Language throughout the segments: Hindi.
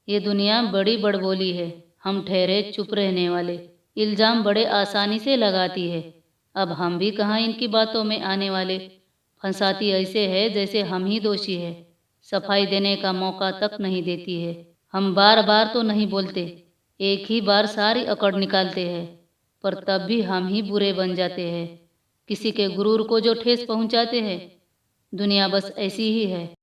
ये दुनिया बड़ी बड़बोली है, हम ठहरे चुप रहने वाले। इल्ज़ाम बड़े आसानी से लगाती है, अब हम भी कहाँ इनकी बातों में आने वाले। फंसाती ऐसे है जैसे हम ही दोषी है, सफाई देने का मौका तक नहीं देती है। हम बार बार तो नहीं बोलते, एक ही बार सारी अकड़ निकालते हैं, पर तब भी हम ही बुरे बन जाते हैं। किसी के गुरूर को जो ठेस पहुंचाते हैं। दुनिया बस ऐसी ही है,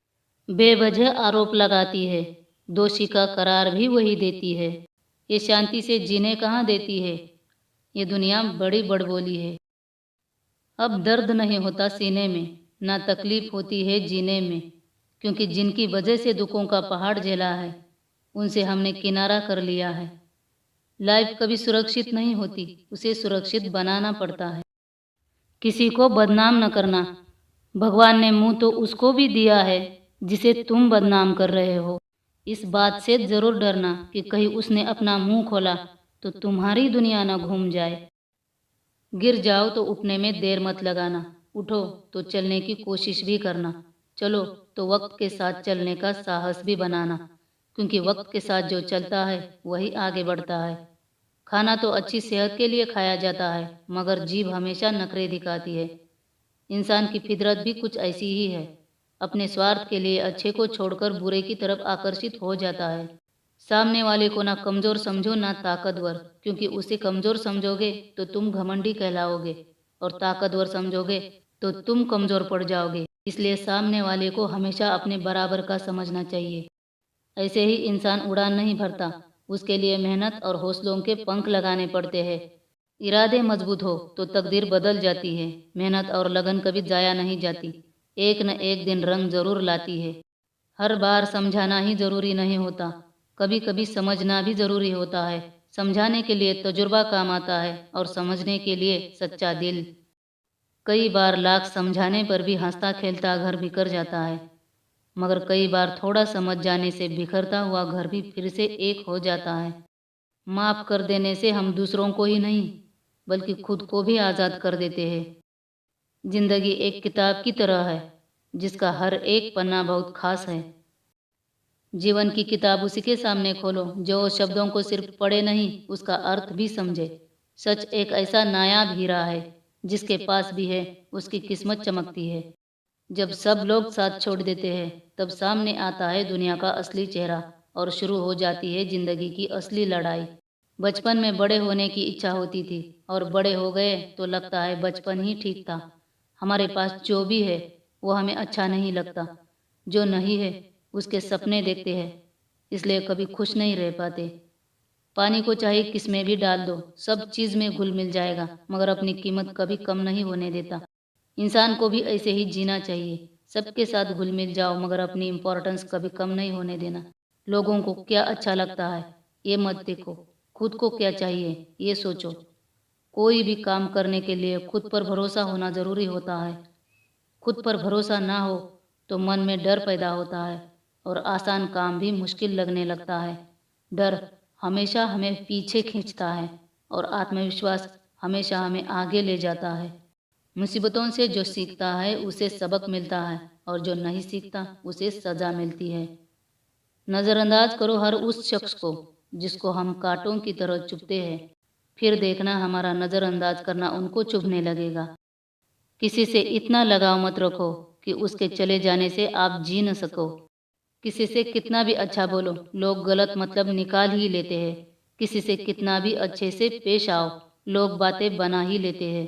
बेवजह आरोप लगाती है, दोषी का करार भी वही देती है। ये शांति से जीने कहाँ देती है, ये दुनिया बड़ी बड़बोली है। अब दर्द नहीं होता सीने में, ना तकलीफ होती है जीने में, क्योंकि जिनकी वजह से दुखों का पहाड़ झेला है, उनसे हमने किनारा कर लिया है। लाइफ कभी सुरक्षित नहीं होती, उसे सुरक्षित बनाना पड़ता है। किसी को बदनाम न करना, भगवान ने मुंह तो उसको भी दिया है जिसे तुम बदनाम कर रहे हो। इस बात से जरूर डरना कि कहीं उसने अपना मुंह खोला तो तुम्हारी दुनिया न घूम जाए। गिर जाओ तो उठने में देर मत लगाना, उठो तो चलने की कोशिश भी करना, चलो तो वक्त के साथ चलने का साहस भी बनाना, क्योंकि वक्त के साथ जो चलता है वही आगे बढ़ता है। खाना तो अच्छी सेहत के लिए खाया जाता है, मगर जीभ हमेशा नखरे दिखाती है। इंसान की फितरत भी कुछ ऐसी ही है, अपने स्वार्थ के लिए अच्छे को छोड़कर बुरे की तरफ आकर्षित हो जाता है। सामने वाले को ना कमज़ोर समझो ना ताकतवर, क्योंकि उसे कमज़ोर समझोगे तो तुम घमंडी कहलाओगे, और ताकतवर समझोगे तो तुम कमज़ोर पड़ जाओगे। इसलिए सामने वाले को हमेशा अपने बराबर का समझना चाहिए। ऐसे ही इंसान उड़ान नहीं भरता, उसके लिए मेहनत और हौसलों के पंख लगाने पड़ते हैं। इरादे मजबूत हो तो तकदीर बदल जाती है, मेहनत और लगन कभी जाया नहीं जाती, एक न एक दिन रंग जरूर लाती है। हर बार समझाना ही जरूरी नहीं होता, कभी कभी समझना भी जरूरी होता है। समझाने के लिए तजुर्बा काम आता है और समझने के लिए सच्चा दिल। कई बार लाख समझाने पर भी हंसता खेलता घर बिखर जाता है, मगर कई बार थोड़ा समझ जाने से बिखरता हुआ घर भी फिर से एक हो जाता है। माफ़ कर देने से हम दूसरों को ही नहीं बल्कि खुद को भी आज़ाद कर देते हैं। जिंदगी एक किताब की तरह है, जिसका हर एक पन्ना बहुत खास है। जीवन की किताब उसी के सामने खोलो जो शब्दों को सिर्फ पढ़े नहीं, उसका अर्थ भी समझे। सच एक ऐसा नायाब हीरा है, जिसके पास भी है उसकी किस्मत चमकती है। जब सब लोग साथ छोड़ देते हैं, तब सामने आता है दुनिया का असली चेहरा, और शुरू हो जाती है जिंदगी की असली लड़ाई। बचपन में बड़े होने की इच्छा होती थी, और बड़े हो गए तो लगता है बचपन ही ठीक था। हमारे पास जो भी है वो हमें अच्छा नहीं लगता, जो नहीं है उसके सपने देखते हैं, इसलिए कभी खुश नहीं रह पाते। पानी को चाहे किस में भी डाल दो, सब चीज़ में घुल मिल जाएगा, मगर अपनी कीमत कभी कम नहीं होने देता। इंसान को भी ऐसे ही जीना चाहिए, सबके साथ घुल मिल जाओ, मगर अपनी इम्पोर्टेंस कभी कम नहीं होने देना। लोगों को क्या अच्छा लगता है ये मत देखो, खुद को क्या चाहिए ये सोचो। कोई भी काम करने के लिए खुद पर भरोसा होना ज़रूरी होता है। खुद पर भरोसा ना हो तो मन में डर पैदा होता है, और आसान काम भी मुश्किल लगने लगता है। डर हमेशा हमें पीछे खींचता है, और आत्मविश्वास हमेशा हमें आगे ले जाता है। मुसीबतों से जो सीखता है उसे सबक मिलता है, और जो नहीं सीखता उसे सज़ा मिलती है। नज़रअंदाज करो हर उस शख्स को जिसको हम कांटों की तरह चुभते हैं, फिर देखना हमारा नज़रअंदाज करना उनको चुभने लगेगा। किसी से इतना लगाव मत रखो कि उसके चले जाने से आप जी न सको। किसी से कितना भी अच्छा बोलो, लोग गलत मतलब निकाल ही लेते हैं। किसी से कितना भी अच्छे से पेश आओ, लोग बातें बना ही लेते हैं।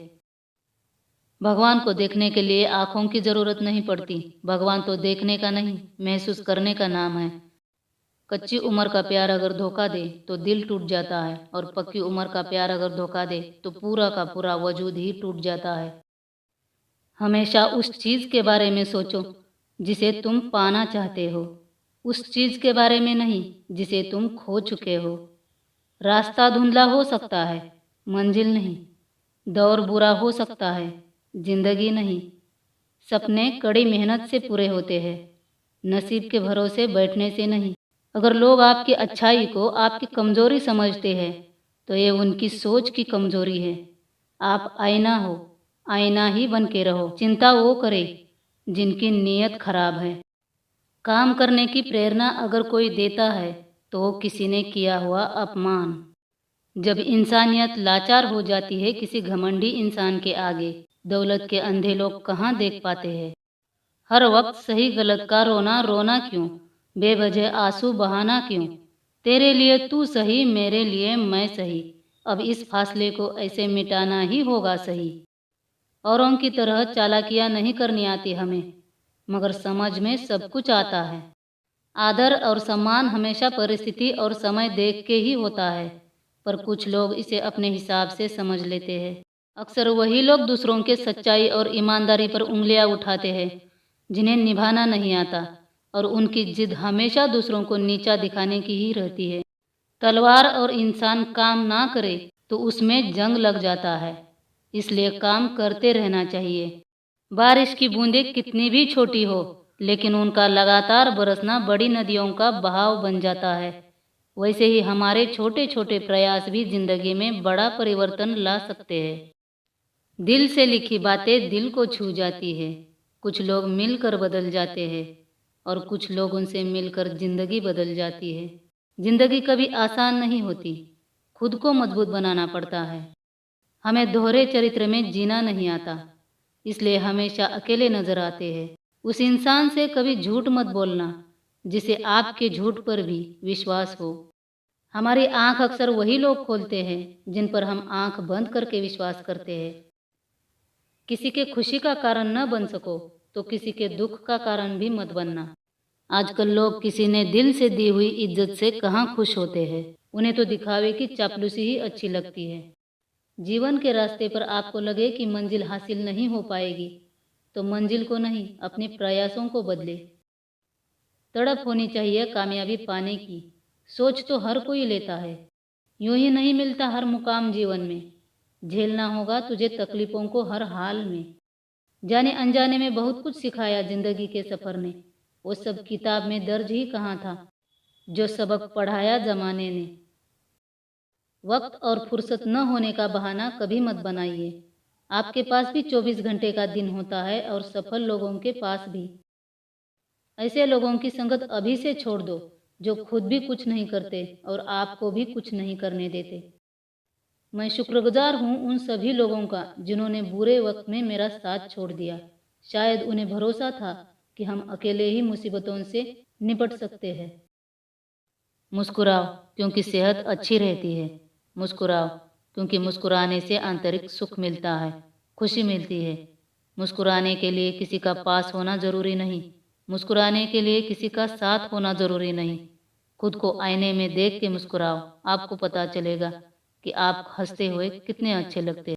भगवान को देखने के लिए आँखों की ज़रूरत नहीं पड़ती, भगवान तो देखने का नहीं महसूस करने का नाम है। कच्ची उम्र का प्यार अगर धोखा दे तो दिल टूट जाता है, और पक्की उम्र का प्यार अगर धोखा दे तो पूरा का पूरा वजूद ही टूट जाता है। हमेशा उस चीज़ के बारे में सोचो जिसे तुम पाना चाहते हो, उस चीज़ के बारे में नहीं जिसे तुम खो चुके हो। रास्ता धुंधला हो सकता है, मंजिल नहीं। दौर बुरा हो सकता है, जिंदगी नहीं। सपने कड़ी मेहनत से पूरे होते हैं, नसीब के भरोसे बैठने से नहीं। अगर लोग आपकी अच्छाई को आपकी कमज़ोरी समझते हैं, तो ये उनकी सोच की कमज़ोरी है। आप आईना हो, आईना ही बन के रहो। चिंता वो करे जिनकी नीयत खराब है। काम करने की प्रेरणा अगर कोई देता है तो किसी ने किया हुआ अपमान। जब इंसानियत लाचार हो जाती है किसी घमंडी इंसान के आगे, दौलत के अंधे लोग कहाँ देख पाते हैं। हर वक्त सही गलत का रोना रोना क्यों, बेवजह आंसू बहाना क्यों। तेरे लिए तू सही, मेरे लिए मैं सही। अब इस फासले को ऐसे मिटाना ही होगा सही। औरों की तरह चालाकियां नहीं करनी आती हमें, मगर समझ में सब कुछ आता है। आदर और सम्मान हमेशा परिस्थिति और समय देख के ही होता है, पर कुछ लोग इसे अपने हिसाब से समझ लेते हैं। अक्सर वही लोग दूसरों के सच्चाई और ईमानदारी पर उंगलियां उठाते हैं जिन्हें निभाना नहीं आता, और उनकी जिद हमेशा दूसरों को नीचा दिखाने की ही रहती है। तलवार और इंसान काम ना करे तो उसमें जंग लग जाता है, इसलिए काम करते रहना चाहिए। बारिश की बूंदें कितनी भी छोटी हो, लेकिन उनका लगातार बरसना बड़ी नदियों का बहाव बन जाता है। वैसे ही हमारे छोटे छोटे प्रयास भी जिंदगी में बड़ा परिवर्तन ला सकते हैं। दिल से लिखी बातें दिल को छू जाती है। कुछ लोग मिलकर बदल जाते हैं और कुछ लोगों से मिलकर जिंदगी बदल जाती है। जिंदगी कभी आसान नहीं होती, खुद को मजबूत बनाना पड़ता है। हमें दोहरे चरित्र में जीना नहीं आता, इसलिए हमेशा अकेले नजर आते हैं। उस इंसान से कभी झूठ मत बोलना जिसे आपके झूठ पर भी विश्वास हो। हमारी आंख अक्सर वही लोग खोलते हैं जिन पर हम आंख बंद करके विश्वास करते हैं। किसी के खुशी का कारण न बन सको तो किसी के दुख का कारण भी मत बनना। आजकल लोग किसी ने दिल से दी हुई इज्जत से कहाँ खुश होते हैं। उन्हें तो दिखावे की चापलूसी ही अच्छी लगती है। जीवन के रास्ते पर आपको लगे कि मंजिल हासिल नहीं हो पाएगी, तो मंजिल को नहीं, अपने प्रयासों को बदले। तड़प होनी चाहिए कामयाबी पाने की। सोच तो हर कोई लेता है, यूं ही नहीं मिलता हर मुकाम जीवन में। झेलना होगा तुझे तकलीफों को हर हाल में। जाने अनजाने में बहुत कुछ सिखाया जिंदगी के सफर ने। वो सब किताब में दर्ज ही कहाँ था जो सबक पढ़ाया जमाने ने। वक्त और फुर्सत न होने का बहाना कभी मत बनाइए। आपके पास भी 24 घंटे का दिन होता है और सफल लोगों के पास भी। ऐसे लोगों की संगत अभी से छोड़ दो जो खुद भी कुछ नहीं करते और आपको भी कुछ नहीं करने देते। मैं शुक्रगुजार हूँ उन सभी लोगों का जिन्होंने बुरे वक्त में मेरा साथ छोड़ दिया। शायद उन्हें भरोसा था कि हम अकेले ही मुसीबतों से निपट सकते हैं। मुस्कुराओ क्योंकि सेहत अच्छी रहती है। मुस्कुराओ क्योंकि मुस्कुराने से आंतरिक सुख मिलता है, खुशी मिलती है। मुस्कुराने के लिए किसी का पास होना जरूरी नहीं, मुस्कुराने के लिए किसी का साथ होना जरूरी नहीं। खुद को आईने में देख के मुस्कुराओ, आपको पता चलेगा कि आप हंसते हुए कितने अच्छे लगते हैं।